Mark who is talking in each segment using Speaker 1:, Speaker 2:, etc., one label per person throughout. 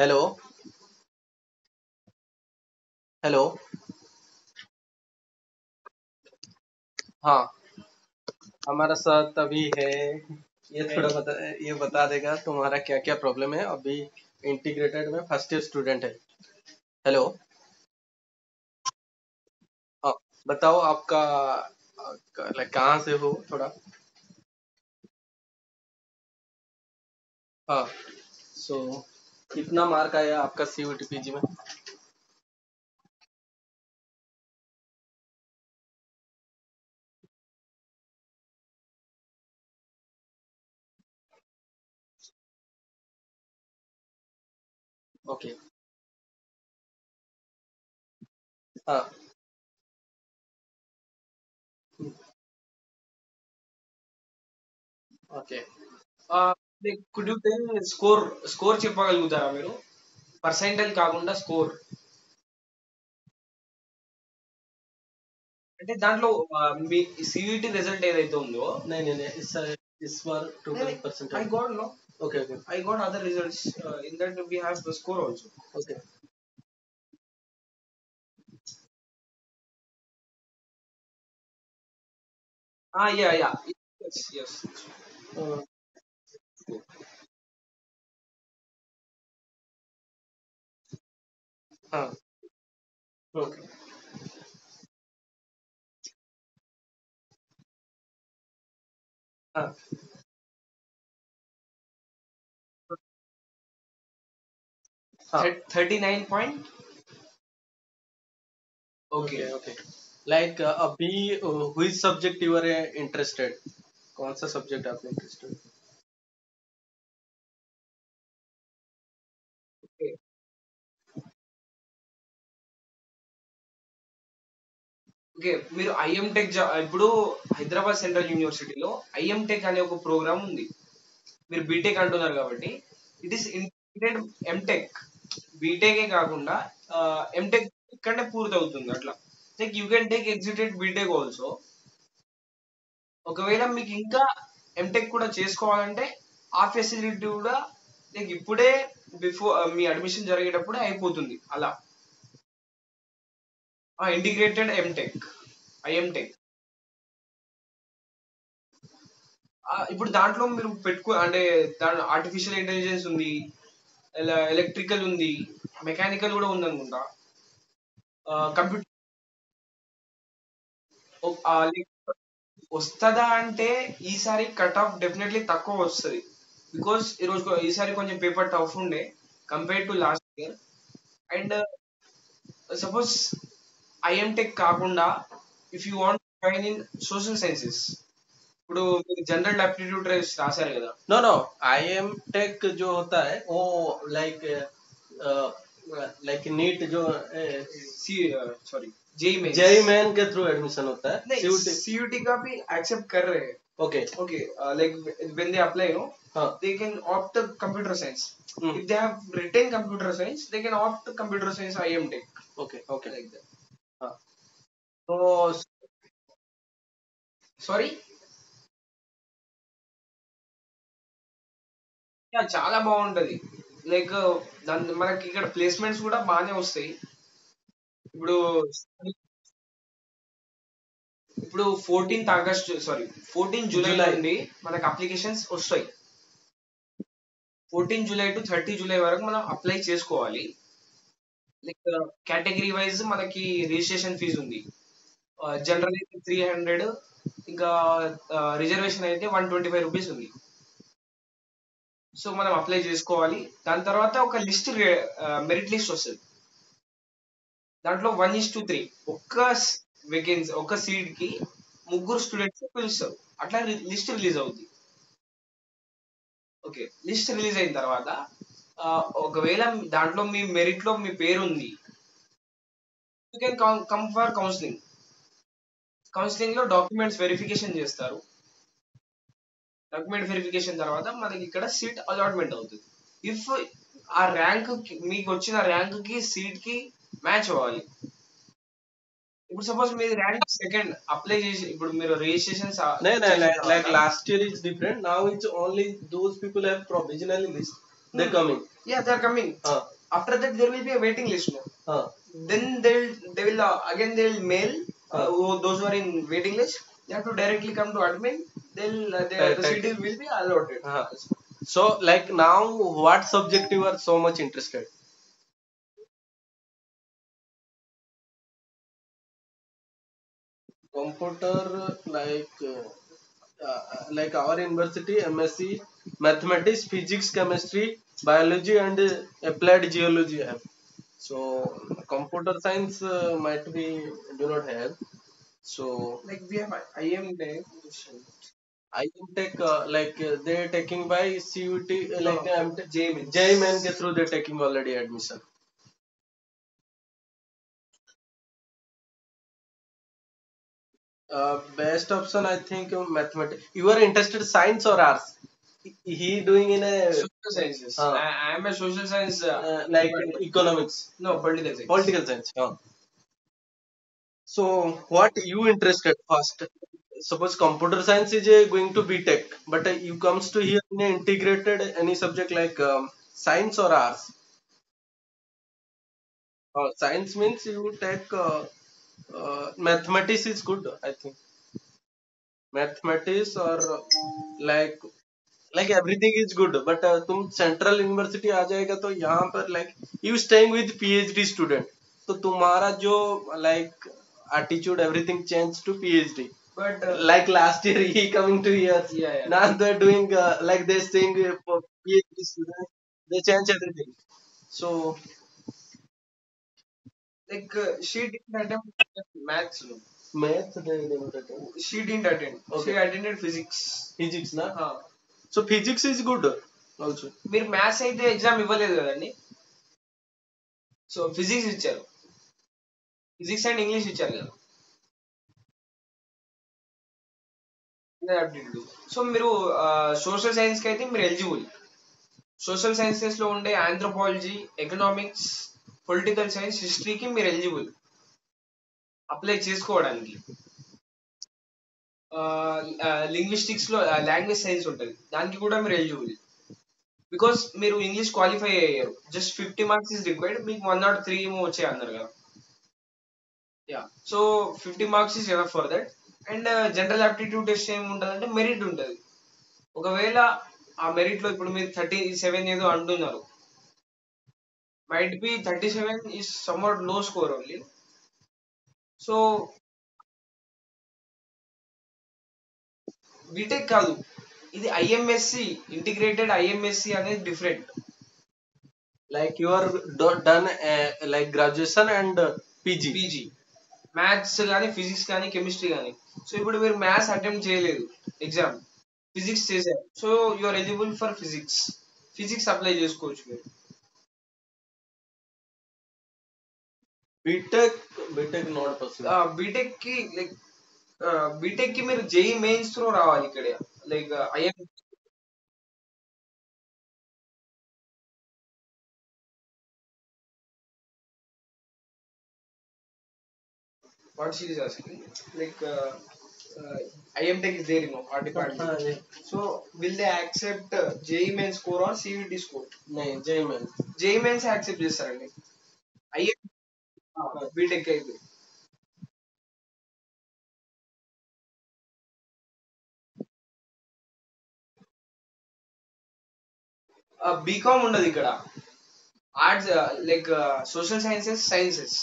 Speaker 1: Hello. Hello. हाँ, हमारा साथ अभी है। ये थोड़ा ये बता देगा तुम्हारा क्या क्या प्रॉब्लम है अभी। इंटीग्रेटेड में फर्स्ट ईयर स्टूडेंट है। हेलो। हाँ, बताओ आपका लाइक कहाँ से हो थोड़ा। हाँ, सो कितना मार्क आया आपका सीयूटी पीजी में? ओके। हाँ। Okay.
Speaker 2: Could you tell score score చెప్పగలుగుతారా మీరు? పర్సెంటైల్ కాకుండా స్కోర్. అంటే దాంట్లో మీ సివిటి రిజల్ట్ ఏదైతే ఉందో,
Speaker 1: नहीं नहीं नहीं, इस बार total percent
Speaker 2: I got no
Speaker 1: okay okay
Speaker 2: I got other results in that we have the score also.
Speaker 1: Okay.
Speaker 2: Yeah yeah yes.
Speaker 1: हाँ
Speaker 2: ఓకే.
Speaker 1: हाँ।
Speaker 2: 39 point. Okay.
Speaker 1: Okay okay. Like अभी which subject you are interested? कौन सा subject आप interested?
Speaker 2: Okay, మీరు IM tech ఇప్పుడు Hyderabad central యూనివర్సిటీలో IM tech అనే ఒక ప్రోగ్రామ్ ఉంది. మీరు బీటెక్ అంటున్నారు కాబట్టి ఇట్ ఈస్ ఇంటిగ్రేటెడ్ ఎంటెక్. బీటెకే కాకుండా ఎంటెక్ ఇక్కడనే పూర్తి అవుతుంది అట్లా. Like you can take exited B Tech also. ఒకవేళ మీకు ఇంకా ఎంటెక్ కూడా చేసుకోవాలంటే ఆ ఫెసిలిటీ కూడా లైక్ ఇప్పుడే బిఫోర్ మీ అడ్మిషన్ జరిగేటప్పుడే అయిపోతుంది అలా. Integrated MTech, IMTech. ఇప్పుడు దాంట్లో మీరు అంటే దాంట్లో ఆర్టిఫిషియల్ ఇంటెలిజెన్స్ ఉంది, ఎలక్ట్రికల్ ఉంది, మెకానికల్ కూడా ఉంది అనుకుంటా. కంప్యూటర్ వస్తుందా అంటే ఈసారి కట్ ఆఫ్ డెఫినెట్లీ తక్కువ వస్తుంది. బికాస్ ఈసారి కొంచెం పేపర్ టఫ్ ఉండే compare to last year. And suppose IMTech కాకుండా if you want join in social sciences, ఇప్పుడు మీరు జనరల్ అప్టిట్యూడ్ టెస్ట్ రాశారు కదా.
Speaker 1: No no, I M tech जो होता है वो लाइक लाइक नीट जो
Speaker 2: सी सॉरी जेई में
Speaker 1: जेई मेन के थ्रू एडमिशन होता है।
Speaker 2: नहीं,
Speaker 1: सीयूटी
Speaker 2: सीयूटी का भी एक्सेप्ट कर रहे हैं.
Speaker 1: Okay.
Speaker 2: Okay, like when they apply,
Speaker 1: हाँ
Speaker 2: they can opt to computer science.
Speaker 1: Hmm,
Speaker 2: If they have written computer science, they can opt to computer science IM Tech,
Speaker 1: okay okay.
Speaker 2: like that.
Speaker 1: हाँ तो
Speaker 2: Sorry, చాలా బాగుంటది. Like దాని మనకి ఇక్కడ placements కూడా బాగానే వస్తాయి. ఇప్పుడు ఇప్పుడు 14th ఆగస్ట్, సారీ 14 జూలై
Speaker 1: जुलाई
Speaker 2: నుండి మనకి అప్లికేషన్స్ వస్తాయి. 14 జూలై టు 30 జూలై వరకు మనం అప్లై చేసుకోవాలి. లైక్ కేటగిరీ వైజ్ మనకి రిజిస్ట్రేషన్ ఫీజు ఉంది. జనరల్ అయితే 300, ఇంకా రిజర్వేషన్ అయితే 125 రూపీస్ ఉంది. సో మనం అప్లై చేసుకోవాలి. దాని తర్వాత ఒక లిస్ట్, మెరిట్ లిస్ట్ వస్తుంది. దాంట్లో 1:3 ఒక్క వేకెన్సీ, ఒక్క సీట్ కి ముగ్గురు స్టూడెంట్స్ పిలుస్తారు. అట్లా లిస్ట్ రిలీజ్ అవుతుంది. ఓకే, లిస్ట్ రిలీజ్ అయిన తర్వాత ఒకవేళ దాంట్లో మీ మెరిట్ లో మీ పేరు ఉంది, you can come for counselling. Counselling లో డాక్యుమెంట్స్ వెరిఫికేషన్ చేస్తారు. డాక్యుమెంట్ వెరిఫికేషన్ తర్వాత మనకి ఇక్కడ సీట్ అలాట్మెంట్ అవుతుంది. ఇఫ్ ఆ ర్యాంక్ మీకు వచ్చిన ర్యాంక్ కి సీట్ కి మ్యాచ్ అవ్వాలి. ఇప్పుడు సపోజ్ మీరు ర్యాంక్ సెకండ్ అప్లై చేసి ఇప్పుడు మీరు రిజిస్ట్రేషన్
Speaker 1: नहीं नहीं, like last year is different, now it's only those people have provisionally list, They're coming.
Speaker 2: Yeah, they're coming. After that, there will be a waiting list. No? Then they will again they will mail those who are in waiting list. They have to directly come to admin. The seat will be allotted.
Speaker 1: So, like now, what subject you are so much interested? Computer, like our university, MSc, mathematics, physics, chemistry, biology, and applied geology have. So, computer science might be do not have. So,
Speaker 2: Like we have IM Tech.
Speaker 1: I am take they're taking by CUT like
Speaker 2: No,
Speaker 1: I'm
Speaker 2: JMN.
Speaker 1: JMN के through they're taking already admission. Best option I think mathematics. You are interested science or arts? He doing in a
Speaker 2: Social sciences. I am a social science.
Speaker 1: Like economics.
Speaker 2: No, political science.
Speaker 1: Political science. So what you interested first? Suppose computer science is going to be tech, but you comes to here in a integrated any subject like science or arts. Science means you take mathematics is good. I think mathematics or like everything is good, but तुम central university आ जाएगा तो यहाँ पर like you staying with PhD student, तो तुम्हारा जो like attitude everything change to PhD.
Speaker 2: But
Speaker 1: Like last year he coming to here.
Speaker 2: yeah.
Speaker 1: Now they're doing like they're staying for PhD student. They change everything. So
Speaker 2: Like she didn't attend maths. No.
Speaker 1: math they didn't attend.
Speaker 2: She didn't attend. Okay. She attended physics.
Speaker 1: Physics na. So physics is good also.
Speaker 2: మీరు maths అయితే exam ఇవ్వలేదు కదండి. So physics ఇచ్చారు. Physics and English ఇచ్చారు కదా. So మీరు social science కి అయితే మీరు ఎలిజిబుల్. సోషల్ సైన్సెస్ లో ఉండే ఆంథ్రోపాలజీ, ఎకనామిక్స్, పొలిటికల్ సైన్స్, హిస్టరీకి మీరు ఎలిజిబుల్ అప్లై చేసుకోవడానికి. లింగ్విస్టిక్స్ లో లాంగ్వేజ్ సైన్స్ ఉంటుంది, దానికి కూడా మీరు ఎలిజిబుల్. బికాస్ మీరు ఇంగ్లీష్ క్వాలిఫై అయ్యారు, జస్ట్ 50 మార్క్స్ ఇస్ రిక్వైర్డ్. మీకు 103 ఏమో వచ్చాయి అన్నారు కదా. Yeah, so 50 marks is enough for that. And general aptitude test ఏమి ఉంటుంది అంటే మెరిట్ ఉంటుంది. ఒకవేళ ఆ మెరిట్ లో ఇప్పుడు మీరు 37 ఏదో అంటున్నారు, might be 37 is somewhat low score only. So B Tech కాదు, ఇది ఐఎంఎస్సి, ఇంటిగ్రేటెడ్ ఐఎంఎస్సి అనేది different.
Speaker 1: Like you are done like graduation and PG.
Speaker 2: Maths కానీ ఫిజిక్స్ కానీ కెమిస్ట్రీ కానీ. సో ఇప్పుడు మీరు మ్యాథ్స్ అటెంప్ట్ చేయలేదు ఎగ్జామ్, ఫిజిక్స్ చేశారు, so you are eligible for physics. Physics apply చేసుకోవచ్చు మీరు.
Speaker 1: B Tech not possible.
Speaker 2: బీటెక్ కి లైక్ బీటెక్ కి మీరు జేఈ మెయిన్స్ త్రూ రావాలి ఇక్కడ. Like IIM what she is asking, like IM Tech is there in our department. So will they accept JEE main score or CVT score?
Speaker 1: नहीं JEE main.
Speaker 2: JEE mains accept చేస్తారండి. IM BTech అయితే BCom ఉండదు ఇక్కడ. Arts like social sciences.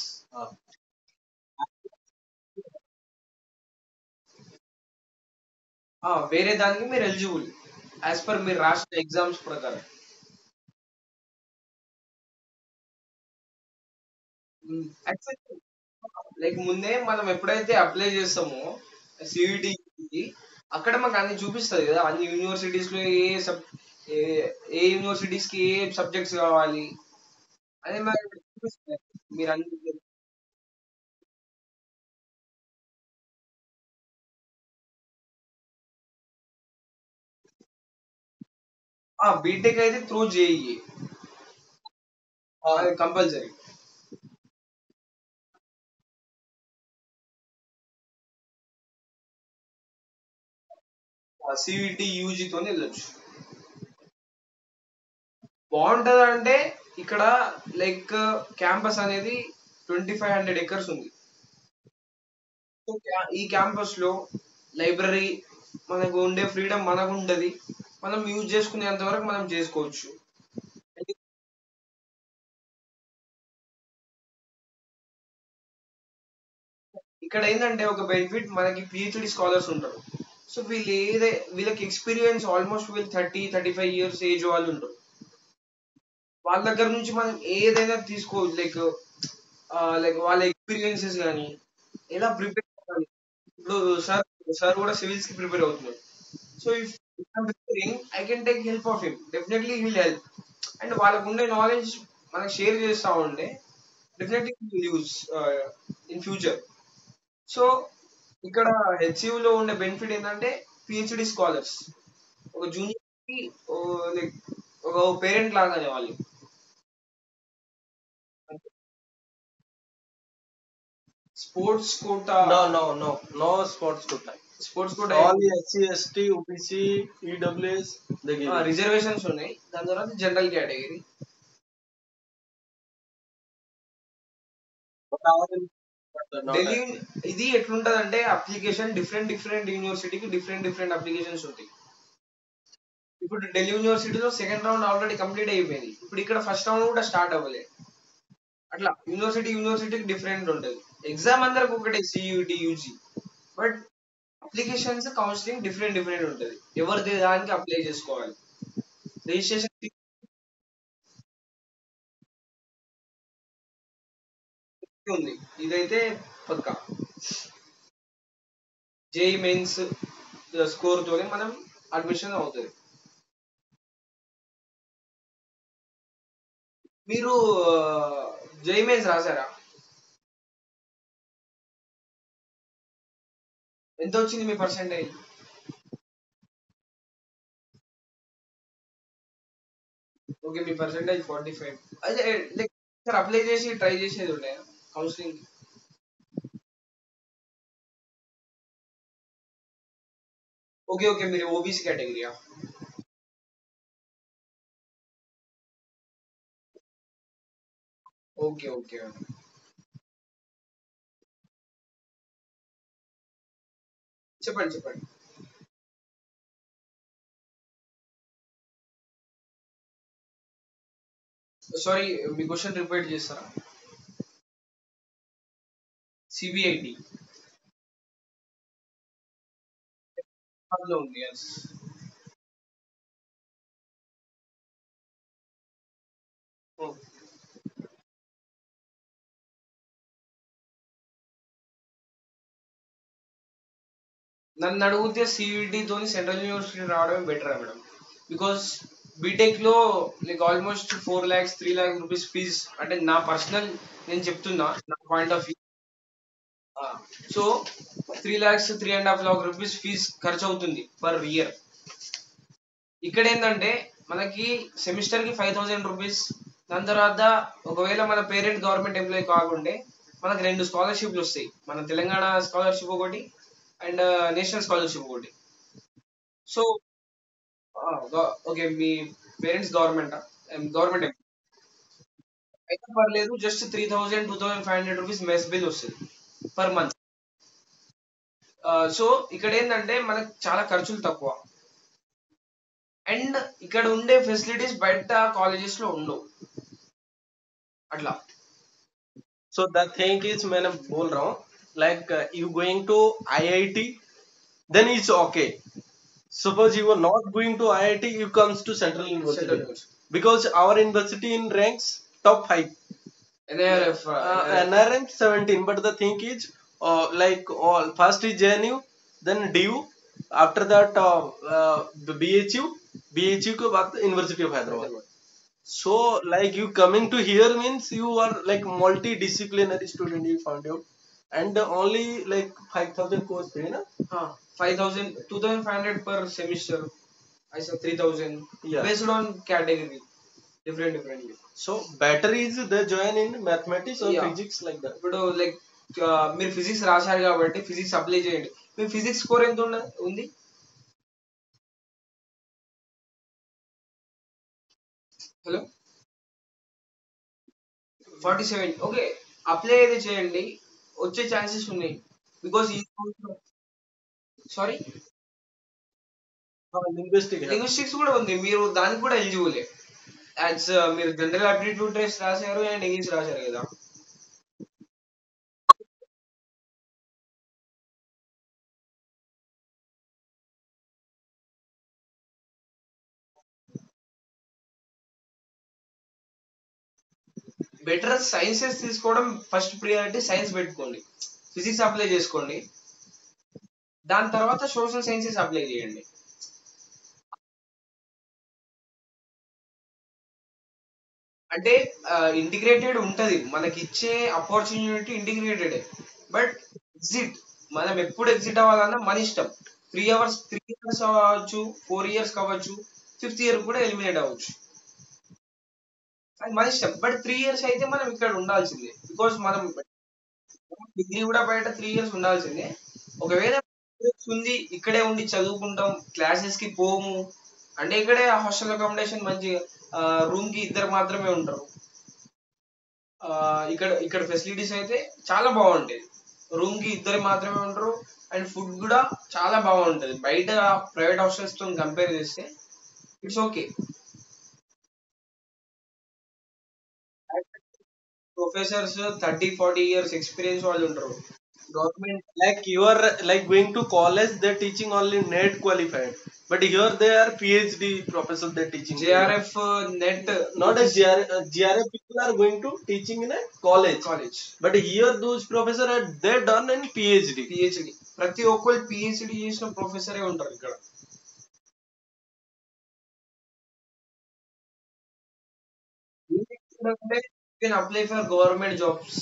Speaker 2: వేరే దానికి మీరు eligible as per మీరు రాసిన ఎగ్జామ్స్ ప్రకారం. లైక్ ముందే మనం ఎప్పుడైతే అప్లై చేస్తామో సివిటి, అక్కడ మాకు అన్ని చూపిస్తుంది కదా, అన్ని యూనివర్సిటీస్ లో ఏ ఏ యూనివర్సిటీస్ కి ఏ సబ్జెక్ట్స్ కావాలి అదే మాకు చూపిస్తుంది. మీరు అన్ని బీటెక్ అయితే త్రూ జేఈ కంపల్సరీ. సివిటి యూజీతో వెళ్ళొచ్చు. బాగుంటది అంటే ఇక్కడ లైక్ క్యాంపస్ అనేది 2500 ఎకర్స్ ఉంది. సో ఈ క్యాంపస్ లో లైబ్రరీ మనకు ఉండే ఫ్రీడమ్ మనకు ఉంటది, మనం యూజ్ చేసుకునేంత వరకు మనం చేసుకోవచ్చు. ఇక్కడ ఏంటంటే ఒక బెనిఫిట్ మనకి పిహెచ్డి స్కాలర్స్ ఉంటారు. సో వీళ్ళకి ఎక్స్పీరియన్స్ ఆల్మోస్ట్ వీళ్ళు 30-35 ఇయర్స్ ఏజ్ వాళ్ళు ఉంటారు. వాళ్ళ దగ్గర నుంచి మనం ఏదైనా తీసుకోవచ్చు. లైక్ వాళ్ళ ఎక్స్పీరియన్సెస్ కానీ ఎలా ప్రిపేర్ అవ్వాలి. ఇప్పుడు సార్ సార్ కూడా సివిల్స్ కి ప్రిపేర్ అవుతున్నారు. So if preparing I can take help of him, definitely will help. And వాళ్ళకు ఉండే నాలెడ్జ్ మనకు షేర్ చేస్తా ఉంటే definitely will use in future. So ఇక్కడ HCU లో ఉండే బెనిఫిట్ ఏంటంటే పిహెచ్డి స్కాలర్స్ ఒక జూనియర్ కి లైక్ ఒక పేరెంట్ లాగానే వాళ్ళు. Sports quota
Speaker 1: No sports quota.
Speaker 2: Sports quota
Speaker 1: All SC, ST, OBC, EWS, they give it.
Speaker 2: Reservations ఉన్నాయి. దాని తర్వాత general category.
Speaker 1: But not
Speaker 2: Delhi
Speaker 1: that.
Speaker 2: ఇది ఎట్లుంటదంటే అప్లికేషన్ డిఫరెంట్ యూనివర్సిటీకి డిఫరెంట్ అప్లికేషన్స్ ఉంటాయి. ఇప్పుడు ఢిల్లీ యూనివర్సిటీలో సెకండ్ రౌండ్ ఆల్రెడీ కంప్లీట్ అయిపోయింది. ఇప్పుడు ఇక్కడ ఫస్ట్ రౌండ్ కూడా స్టార్ట్ అవ్వలేదు. అట్లా యూనివర్సిటీకి డిఫరెంట్ ఉంటుంది. ఎగ్జామ్ అందరికి ఒకటే CUT UG, but applications counselling different ఉంటుంది. ఎవరిది దానికి అప్లై చేసుకోవాలి. రిజిస్ట్రేషన్ ఉంది. ఇదైతే పక్కా JEE మెయిన్స్ స్కోర్ తోనే మనం అడ్మిషన్ అవుతుంది. మీరు JEE మెయిన్స్ రాసారా? ఎంత వచ్చింది మీ పర్సెంటేజ్? ఓకే, మీ పర్సెంటేజ్ 45. అదే లైక్ సార్ అప్లై చేసి ట్రై చేసేది ఉండే కౌన్సిలింగ్. ఓకే మీరు ఓబీసీ కేటగిరీయా? ఓకే చెప్పండి. సారీ, మీ క్వశ్చన్ రిపీట్ చేస్తారా? CBIT లో ఉంది. yes. Oh. నన్ను అడిగితే CUT తోని సెంట్రల్ యూనివర్సిటీ రావడమే బెటర్ మేడం. బికాస్ బీటెక్ లో like almost 4 lakhs 3 lakhs rupees fees, అంటే నా పర్సనల్ నేను చెప్తున్నా నా point of view. So 3 lakhs 3.5 lakh rupees fees ఖర్చు అవుతుంది పర్ ఇయర్. ఇక్కడ ఏంటంటే మనకి సెమిస్టర్ కి 5,000 రూపీస్. దాని తర్వాత ఒకవేళ మన పేరెంట్ గవర్నమెంట్ ఎంప్లాయీ కాకుంటే మనకు 2 స్కాలర్షిప్లు వస్తాయి. మన తెలంగాణ స్కాలర్షిప్ ఒకటి అండ్ నేషనల్ స్కాలర్షిప్ ఒకటి. సో ఓకే, మీ పేరెంట్స్ గవర్నమెంట్ అయితే పర్లేదు. జస్ట్ 3,000 2,500 రూపీస్ మెస్ బిల్ వస్తుంది పర్ మంత్. సో ఇక్కడ ఏంటంటే మనకు చాలా ఖర్చులు తక్కువ. అండ్ ఇక్కడ ఉండే ఫెసిలిటీస్ బయట కాలేజెస్ లో ఉండవు అట్లా.
Speaker 1: So the thing is, मैं बोल रहा हूँ, like you going to IIT, then it's okay. Suppose you are not going to IIT, you comes to Central University, because our university in ranks top 5.
Speaker 2: NIRF
Speaker 1: NRM 17, but the thing is, like all first is JNU, then DU, after that BHU के बाद University of Hyderabad. So like you coming to here means you are like multidisciplinary student, you found out, and only like 5,000 course fee na.
Speaker 2: 5,000 2,500 per semester. I said 3,000.
Speaker 1: Yeah.
Speaker 2: Based on category, differently.
Speaker 1: So better is they join in mathematics or
Speaker 2: Yeah.
Speaker 1: physics like that.
Speaker 2: ఇప్పుడు like మీరు physics రాశారు కాబట్టి physics apply చేయండి. మీ physics score ఎంత ఉంది? Hello 47. Okay, apply అయితే చేయండి, వచ్చే ఛాన్సెస్ ఉన్నాయి. బికాస్ ఈ సారీ,
Speaker 1: లింగ్విస్టిక్
Speaker 2: లింగ్విస్టిక్స్ కూడా ఉంది, మీరు దానికి కూడా ఎలిజిబుల్. యాజ్ మీరు జనరల్ అప్టిట్యూడ్ టెస్ట్ రాశారు అండ్ ఇంగ్లీష్ రాశారు కదా. బెటర్ సైన్సెస్ తీసుకోవడం ఫస్ట్ ప్రియారిటీ, సైన్స్ పెట్టుకోండి, ఫిజిక్స్ అప్లై చేసుకోండి, దాని తర్వాత సోషల్ సైన్సెస్ అప్లై చేయండి. అంటే ఇంటిగ్రేటెడ్ ఉంటది, మనకి ఇచ్చే ఆపర్చునిటీ ఇంటిగ్రేటెడ్, బట్ ఎగ్జిట్, మనం ఎప్పుడు ఎగ్జిట్ అవ్వాలన్నా మన ఇష్టం. 3 అవర్స్, 3 ఇయర్స్ అవ్వచ్చు, 4 ఇయర్స్ కావచ్చు, ఫిఫ్త్ ఇయర్ కూడా ఎలిమినేట్ అవ్వచ్చు, అది మన ఇష్టం. బట్ 3 ఇయర్స్ అయితే మనం ఇక్కడ ఉండాల్సిందే, బికాస్ మనం డిగ్రీ కూడా బయట 3 ఇయర్స్ ఉండాల్సిందే. ఒకవేళ ఉంది ఇక్కడే ఉండి చదువుకుంటాం, క్లాసెస్ కి పోము అంటే ఇక్కడే హాస్టల్ అకామిడేషన్ మంచిగా, రూమ్ కి ఇద్దరు మాత్రమే ఉంటారు. ఆ, ఇక్కడ ఇక్కడ ఫెసిలిటీస్ అయితే చాలా బాగుంటాయి, రూమ్ కి ఇద్దరు మాత్రమే ఉంటారు, అండ్ ఫుడ్ కూడా చాలా బాగుంటది బయట ప్రైవేట్ హాస్టల్స్ తో కంపేర్ చేస్తే. It's okay. Professors 30-40 years experience వాళ్ళు ఉంటారు.
Speaker 1: government, like you are like going to college, they're teaching only net qualified, but here they are PhD professor, they're teaching you.
Speaker 2: JRF net
Speaker 1: Not a GRF people are going to teaching in a college,
Speaker 2: college,
Speaker 1: but here those professor are they done in PhD.
Speaker 2: PhD, ప్రతి ఒక్కరు PhD చేసిన ప్రొఫెసరే ఉంటారు ఇక్కడ. అంటే you can apply for government jobs,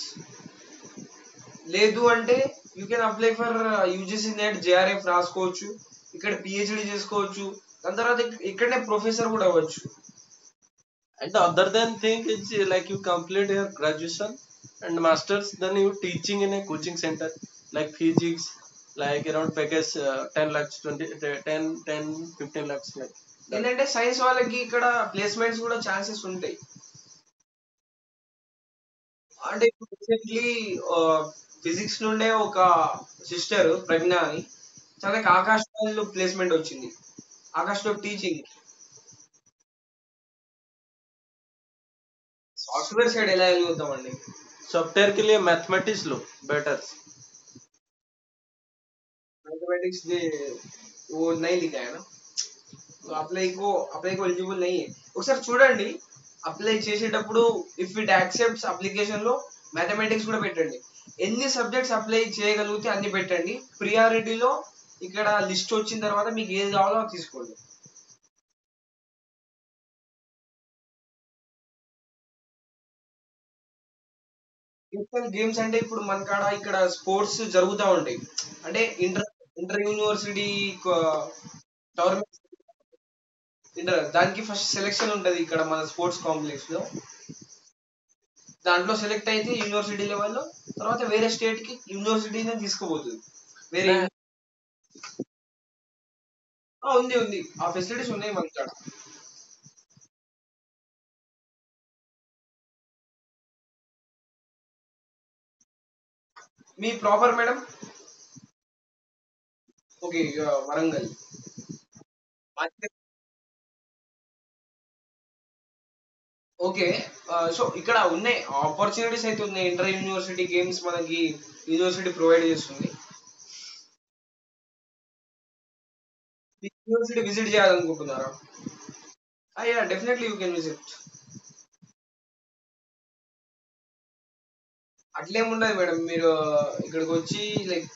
Speaker 2: లేదు అంటే you can apply for UGC net, JRF రాసుకోవచ్చు, ఇక్కడ పిహెచ్డి చేసుకోవచ్చు, దాని తర్వాత ఇక్కడనే ప్రొఫెసర్ కూడా అవ్వచ్చు.
Speaker 1: And the other than thing is like you complete your graduation and masters, then you teaching in a coaching center like physics, like around package 10 lakhs, 20, 10, 15 lakhs like that.
Speaker 2: ఏంటంటే science వాళ్ళకి ఇక్కడ placements కూడా chances ఉంటాయి. అంటే ఇప్పుడు recently physics నుండే ఒక sister ప్రజ్ఞ అని, తనకి ఆకాశ్ లో ప్లేస్మెంట్ వచ్చింది, ఆకాశ్ లో టీచింగ్. సాఫ్ట్వేర్ సైడ్ ఎలా వెళ్ళిపోతామండి?
Speaker 1: सॉफ्टवेयर के लिए मैथमेटिक्स लो बेटर.
Speaker 2: मैथमेटिक्स में वो नहीं लिखा है ना, तो అప్లై కో ఎలిజిబుల్ नहीं है. ఒకసారి చూడండి అప్లై చేసేటప్పుడు, ఇఫ్ ఇట్ యాక్సెప్ట్స్ అప్లికేషన్ లో మ్యాథమెటిక్స్ కూడా పెట్టండి, ఎన్ని సబ్జెక్ట్స్ అప్లై చేయగలిగితే అన్ని పెట్టండి, ప్రియారిటీలో ఇక్కడ లిస్ట్ వచ్చిన తర్వాత మీకు ఏది కావాలో అది తీసుకోండి. గేమ్స్ అంటే ఇప్పుడు మన కాడ ఇక్కడ స్పోర్ట్స్ జరుగుతూ ఉంటాయి, అంటే ఇంటర్ ఇంటర్ యూనివర్సిటీ టోర్నమెంట్, దానికి ఫస్ట్ సెలెక్షన్ ఉంటది ఇక్కడ మన స్పోర్ట్స్ కాంప్లెక్స్ లో, దాంట్లో సెలెక్ట్ అయితే యూనివర్సిటీ లెవెల్లో, తర్వాత వేరే స్టేట్ కి యూనివర్సిటీనే తీసుకుపోతుంది వేరే. ఉంది ఉంది, ఆ ఫెసిలిటీస్ ఉన్నాయి మన కాడ. మీ proper madam? Okay, Warangal. Okay, so ఇక్కడ ఉన్నాయి ఆపర్చునిటీస్ అయితే ఉన్నాయి, ఇంటర్ యూనివర్సిటీ గేమ్స్ మనకి యూనివర్సిటీ ప్రొవైడ్ చేస్తుంది. యూనివర్సిటీ విజిట్ చేయాలనుకుంటున్నారా? Yeah, definitely you can visit. అట్లేముండదు మేడం, మీరు ఇక్కడికి వచ్చి లైక్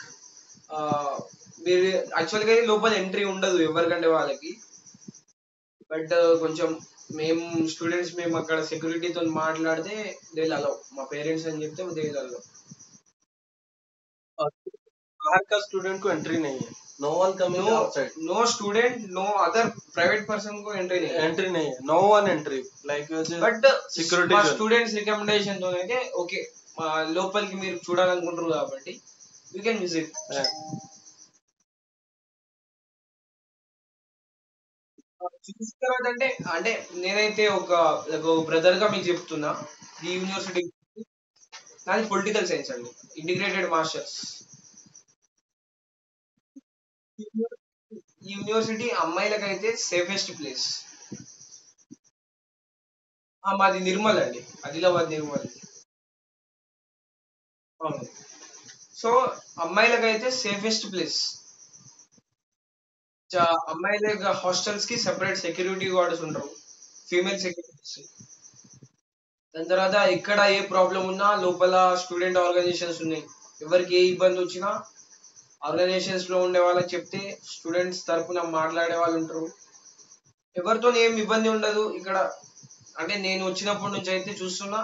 Speaker 2: మీరు యాక్చువల్గా లోపల ఎంట్రీ ఉండదు ఎవరికంటే వాళ్ళకి, బట్ కొంచెం మేము స్టూడెంట్స్ మేము అక్కడ సెక్యూరిటీతో మాట్లాడితే దే విల్ అలౌ, మా పేరెంట్స్ అని చెప్తే దే విల్ అలౌ.
Speaker 1: और बाहर का स्टूडेंट को एंट्री नहीं है, no one coming outside,
Speaker 2: no student, no other private person को
Speaker 1: एंट्री नहीं है, no one entry like
Speaker 2: but
Speaker 1: security
Speaker 2: మా స్టూడెంట్స్ రికమెండేషన్ తో అయితే ఓకే, లోపలికి మీరు చూడాలనుకుంటారు కాబట్టి యూ కెన్ విజిట్. చూసిన తర్వాత అంటే అంటే నేనైతే ఒక బ్రదర్ గా మీకు చెప్తున్నా. ఈ యూనివర్సిటీ నాది పొలిటికల్ సైన్స్ అండి, ఇంటిగ్రేటెడ్ మాస్టర్స్. ఈ యూనివర్సిటీ అమ్మాయిలకైతే సేఫెస్ట్ ప్లేస్. మాది నిర్మల్ అండి, ఆదిలాబాద్ నిర్మల్. అవును. సో అమ్మాయిలకైతే సేఫెస్ట్ ప్లేస్. అమ్మాయిల హాస్టల్స్ కి సెపరేట్ సెక్యూరిటీ గార్డ్స్ ఉంటారు, ఫీమేల్ సెక్యూరిటీస్. దాని తర్వాత ఎక్కడ ఏ ప్రాబ్లం ఉన్నా లోపల స్టూడెంట్ ఆర్గనైజేషన్స్ ఉన్నాయి. ఎవరికి ఏ ఇబ్బంది వచ్చినా ఆర్గనైజేషన్స్ లో ఉండే వాళ్ళకి చెప్తే స్టూడెంట్స్ తరపున మాట్లాడే వాళ్ళు ఉంటారు. ఎవరితో ఏం ఇబ్బంది ఉండదు ఇక్కడ. అంటే నేను వచ్చినప్పటి నుంచి అయితే చూస్తున్నా,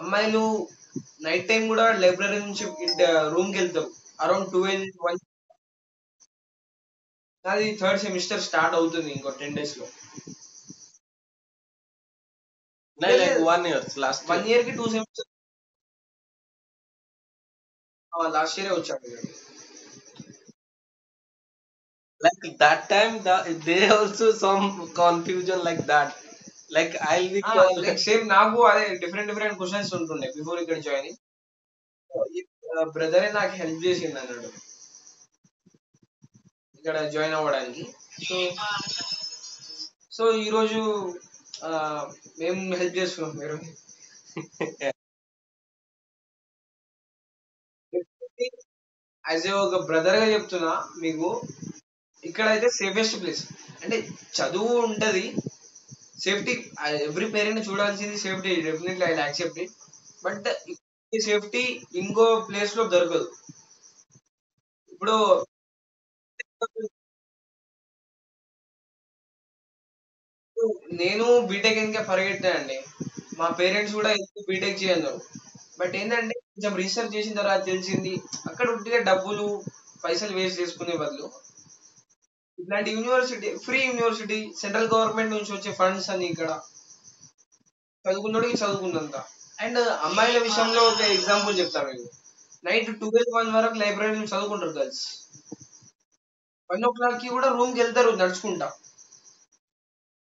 Speaker 2: అమ్మాయిలు నైట్ టైం కూడా లైబ్రరీ నుంచి రూమ్ కి వెళ్తారు అరౌండ్ 12, 1. నాది థర్డ్ సెమిస్టర్ స్టార్ట్ అవుతుంది ఇంకో 10 days లో.
Speaker 1: नहीं लाइक 1 year लास्ट
Speaker 2: 1 year కి 2 సెమిస్టర్. లాస్ట్ ఇయర్ వచ్చాను ఇక్కడ.
Speaker 1: like that time they also some confusion like that like I'll be called
Speaker 2: like same నాకు అదే డిఫరెంట్ డిఫరెంట్ క్వశ్చన్స్ ఉంటుండే బిఫోర్ ఇక్కడ జాయిన్. బ్రదరే నాకు హెల్ప్ చేసింది అన్నాడు ఇక్కడ జాయిన్ అవ్వడానికి. సో సో ఈరోజు ఆ, మేము హెల్ప్ చేస్తున్నాం మీరు. యాజ్ ఏ ఒక బ్రదర్ గా చెప్తున్నా మీకు, ఇక్కడైతే సేఫెస్ట్ ప్లేస్. అంటే చదువు ఉంటది, సేఫ్టీ. ఎవ్రీ పేరెంట్ చూడాల్సింది safety, definitely I accept it. But ఈ సేఫ్టీ ఇంకో ప్లేస్ లో దొరకదు. ఇప్పుడు నేను బీటెక్ ఇంకా పరిగెట్టా అండి. మా పేరెంట్స్ కూడా ఎందుకు బీటెక్ చేయన్నారు. బట్ ఏంటంటే కొంచెం రీసెర్చ్ చేసిన తర్వాత తెలిసింది, అక్కడ ఉంటే డబ్బులు పైసలు వేస్ట్ చేసుకునే బదులు ఇట్లాంటి university, free university, central government నుంచి వచ్చే ఫండ్స్ అని ఇక్కడ చదువుకున్నోడికి చదువుకున్నంత. అండ్ అమ్మాయిల విషయంలో ఒక ఎగ్జాంపుల్ చెప్తాను మీకు. నైట్ 12, 1 వరకు లైబ్రరీ చదువుకుంటారు గర్ల్స్. 1 o'clock కి కూడా రూమ్ కి వెళ్తారు నడుచుకుంటా.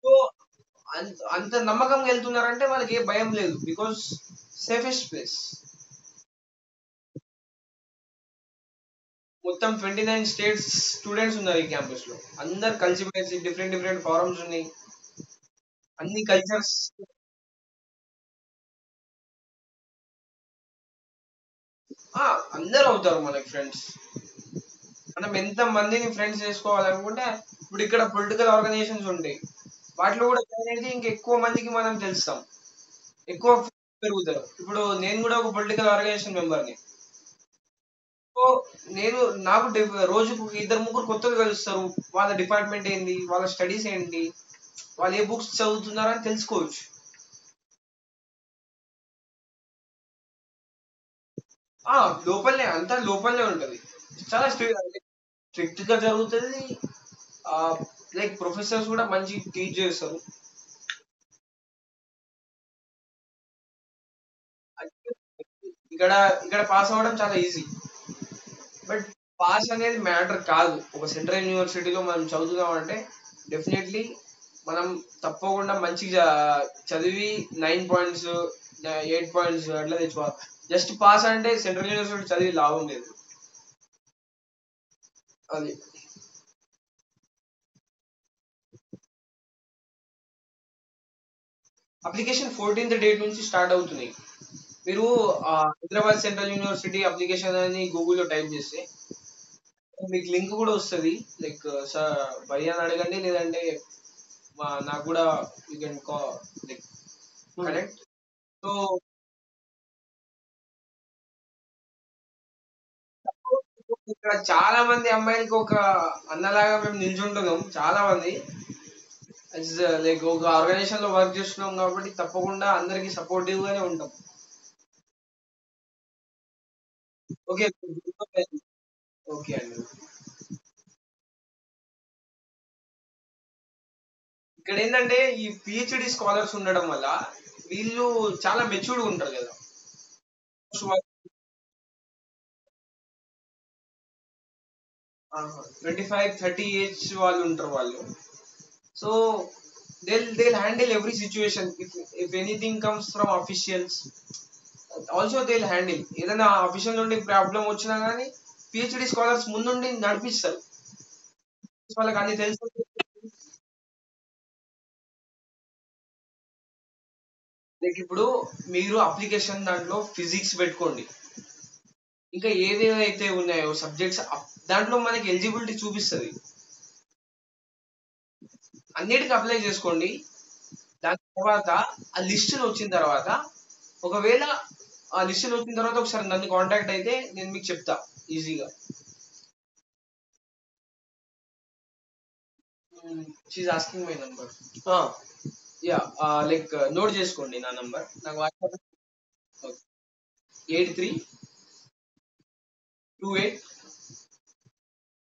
Speaker 2: సో అంత నమ్మకంగా వెళ్తున్నారంటే వాళ్ళకి ఏ భయం లేదు, బికాస్ సేఫెస్ట్ ప్లేస్. మొత్తం 29 స్టేట్స్ స్టూడెంట్స్ ఉన్నారు ఈ క్యాంపస్ లో. అందరు కలిసిమెలిసి డిఫరెంట్ డిఫరెంట్ ఫారమ్స్ ఉన్నాయి, అన్ని కల్చర్స్. అందరు అవుతారు మనకి ఫ్రెండ్స్. మనం ఎంత మందిని ఫ్రెండ్స్ చేసుకోవాలనుకుంటే, ఇప్పుడు ఇక్కడ పొలిటికల్ ఆర్గనైజేషన్స్ ఉంటాయి, వాటిలో కూడా జాయిన్ అయితే ఇంకా ఎక్కువ మందికి మనం తెలుస్తాం, ఎక్కువ friends పెరుగుతారు. ఇప్పుడు నేను కూడా ఒక పొలిటికల్ ఆర్గనైజేషన్ మెంబర్ని. సో నేను నాకు రోజుకు 2, 3 కొత్తగా కలుస్తారు. వాళ్ళ డిపార్ట్మెంట్ ఏంటి, వాళ్ళ స్టడీస్ ఏంటి, వాళ్ళు ఏ బుక్స్ చదువుతున్నారని తెలుసుకోవచ్చు. ఆ లోపలనే, అంతా లోపలనే ఉంటది. చాలా స్ట్రిక్ట్ గా జరుగుతుంది. ఆ లైక్ ప్రొఫెసర్స్ కూడా మంచి టీచ్ చేస్తారు. ఇక్కడ ఇక్కడ పాస్ అవ్వడం చాలా ఈజీ. బట్ పాస్ అనేది మ్యాటర్ కాదు. ఒక సెంట్రల్ యూనివర్సిటీలో మనం చదువుదాం అంటే డెఫినెట్లీ మనం తప్పకుండా మంచిగా చదివి 9 పాయింట్స్, 8 పాయింట్స్ అట్లా తెచ్చుకోవాలి. జస్ట్ పాస్ అంటే సెంట్రల్ యూనివర్సిటీ చదివి లాభం లేదు. అది అప్లికేషన్ 14th డేట్ నుంచి స్టార్ట్ అవుతున్నాయి. మీరు హైదరాబాద్ సెంట్రల్ యూనివర్సిటీ అప్లికేషన్ అని గూగుల్లో టైప్ చేస్తే మీకు లింక్ కూడా వస్తుంది. లైక్ సార్ భయ్య అని అడగండి, లేదంటే నాకు కూడా you can like connect. So ఇక్కడ చాలా మంది అమ్మాయిలకి ఒక అన్నలాగా మేము నిల్చుంటున్నాం. చాలా మంది లైక్ ఒక ఆర్గనైజేషన్ లో వర్క్ చేస్తున్నాం కాబట్టి తప్పకుండా అందరికి సపోర్టివ్ గానే ఉంటాం. ఓకే. ఓకే అండి. ఇక్కడ ఏంటంటే ఈ పిహెచ్డి స్కాలర్స్ ఉండడం వల్ల వీళ్ళు చాలా మెచ్యూర్డ్ ఉంటారు కదా. 25, 30 ఏజ్ వాళ్ళు ఉంటారు వాళ్ళు. So they'll handle every situation. If anything comes from officials, also they handle. ఏదైనా అఫీషియల్ నుండి ప్రాబ్లం వచ్చినా కానీ పిహెచ్డి స్కాలర్స్ ముందుండి నడిపిస్తారు. వాళ్ళకి అన్ని తెలుసు. లైక్ ఇప్పుడు మీరు అప్లికేషన్ దాంట్లో ఫిజిక్స్ పెట్టుకోండి, ఇంకా ఏదేదైతే ఉన్నాయో సబ్జెక్ట్స్ దాంట్లో మనకి ఎలిజిబిలిటీ చూపిస్తుంది, అన్నిటికీ అప్లై చేసుకోండి. దాని తర్వాత ఆ లిస్ట్ వచ్చిన తర్వాత, ఒకవేళ ఆ లిస్ట్ వచ్చిన తర్వాత ఒకసారి నన్ను కాంటాక్ట్ అయితే నేను మీకు చెప్తా ఈజీగా. She asking my number. Yeah, like note చేసుకోండి నా నంబర్. నాకు వాట్సాప్ 8328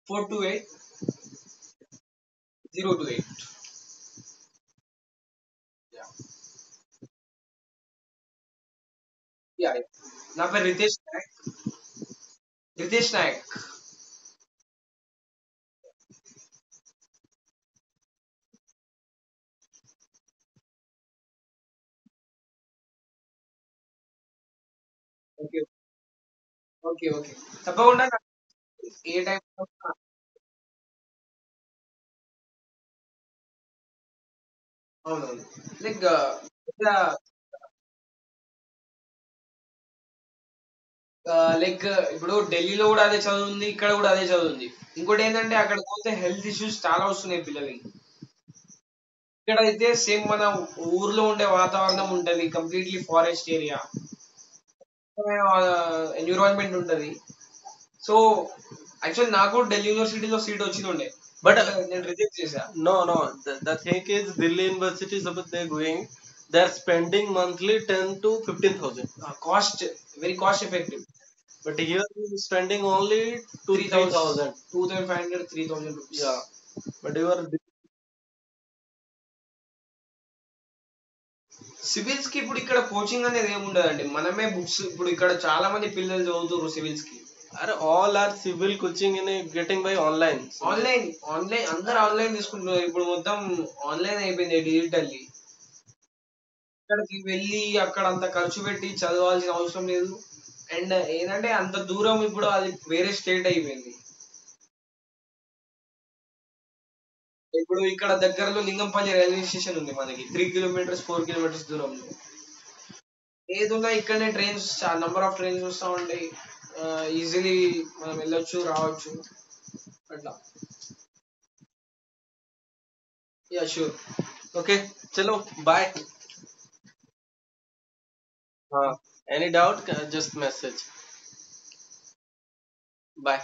Speaker 2: 428 028. Yeah, yeah. నా పేరు Ritesh Nayak. Ritesh Nayak. Okay, okay, okay. తప్పకుండా ఏ టైం. అవునవును. లైక్ లైక్ ఇప్పుడు ఢిల్లీలో కూడా అదే చదువుంది, ఇక్కడ కూడా అదే చదువుంది. ఇంకోటి ఏంటంటే అక్కడ పోతే హెల్త్ ఇష్యూస్ చాలా వస్తున్నాయి పిల్లలకి. ఇక్కడ అయితే సేమ్ మన ఊర్లో ఉండే వాతావరణం ఉంటది, కంప్లీట్లీ ఫారెస్ట్ ఏరియా, ఎన్విరాన్మెంట్ ఉంటది. సో యాక్చువల్ నాకు ఢిల్లీ యూనివర్సిటీలో సీట్ వచ్చింది ఉండే, బట్ నేను రిజెక్ట్ చేశా.
Speaker 1: No, no. The thing is, Delhi University, suppose they're going, they're spending monthly 10 to 15,000.
Speaker 2: Cost very cost effective.
Speaker 1: But here you're spending only 2 3,000.
Speaker 2: 2,500 3,000 rupees.
Speaker 1: Yeah. But you are
Speaker 2: civils కి ఇప్పుడు ఇక్కడ coaching అనేది ఏముండదండి, మనమే books. ఇప్పుడు ఇక్కడ చాలా మంది పిల్లలు చదువుతారు సివిల్స్ కి.
Speaker 1: all are civil coaching in getting by online.
Speaker 2: Online, అందరు ఆన్లైన్ తీసుకుంటున్నారు ఇప్పుడు. మొత్తం ఆన్లైన్ అయిపోయింది డిజిటల్లీ. ఇక్కడికి వెళ్ళి అక్కడ అంత ఖర్చు పెట్టి చదవాల్సిన అవసరం లేదు. అండ్ ఏంటంటే అంత దూరం ఇప్పుడు అది వేరే స్టేట్ అయిపోయింది. ఇప్పుడు ఇక్కడ దగ్గరలో లింగంపల్లి రైల్వే స్టేషన్ ఉంది మనకి, 3 కిలోమీటర్స్ 4 కిలోమీటర్స్ దూరంలో. ఏదున్నా ఇక్కడనే ట్రైన్స్, నంబర్ ఆఫ్ ట్రైన్స్ వస్తా ఉంటాయి. ఈజీలీ మనం వెళ్ళొచ్చు రావచ్చు అట్లా. Yeah, sure.
Speaker 1: Okay. Chalo, bye. Any doubt? Just message. Bye.